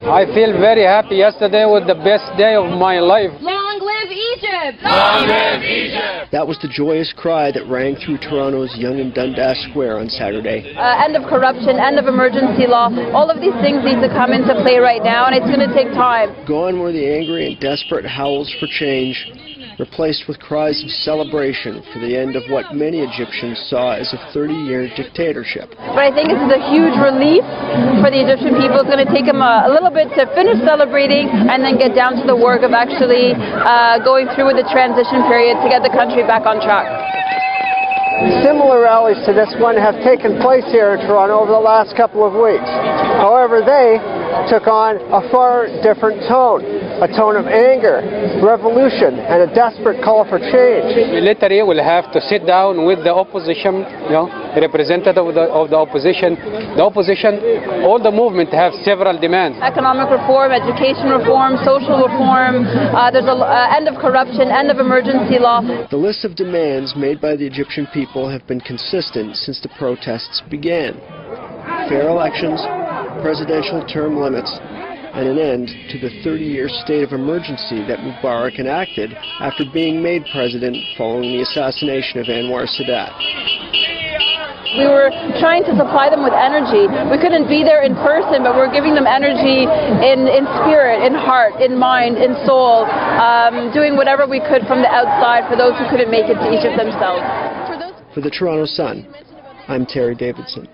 I feel very happy. Yesterday was the best day of my life. Long live Egypt! Long live Egypt! That was the joyous cry that rang through Toronto's Yonge and Dundas Square on Saturday. End of corruption, end of emergency law. All of these things need to come into play right now, and it's going to take time. Gone were the angry and desperate howls for change, replaced with cries of celebration for the end of what many Egyptians saw as a 30-year dictatorship. But I think this is a huge relief for the Egyptian people. It's going to take them a little bit to finish celebrating and then get down to the work of actually going through with the transition period to get the country back on track. Similar rallies to this one have taken place here in Toronto over the last couple of weeks. However, they took on a far different tone, a tone of anger, revolution, and a desperate call for change. We literally will have to sit down with the opposition, the representative of the opposition. The opposition, all the movement have several demands. Economic reform, education reform, social reform, there's an end of corruption, end of emergency law. The list of demands made by the Egyptian people have been consistent since the protests began. Fair elections, presidential term limits, and an end to the 30-year state of emergency that Mubarak enacted after being made president following the assassination of Anwar Sadat. We were trying to supply them with energy. We couldn't be there in person, but we're giving them energy in spirit, in heart, in mind, in soul, doing whatever we could from the outside for those who couldn't make it to Egypt themselves. For the Toronto Sun, I'm Terry Davidson.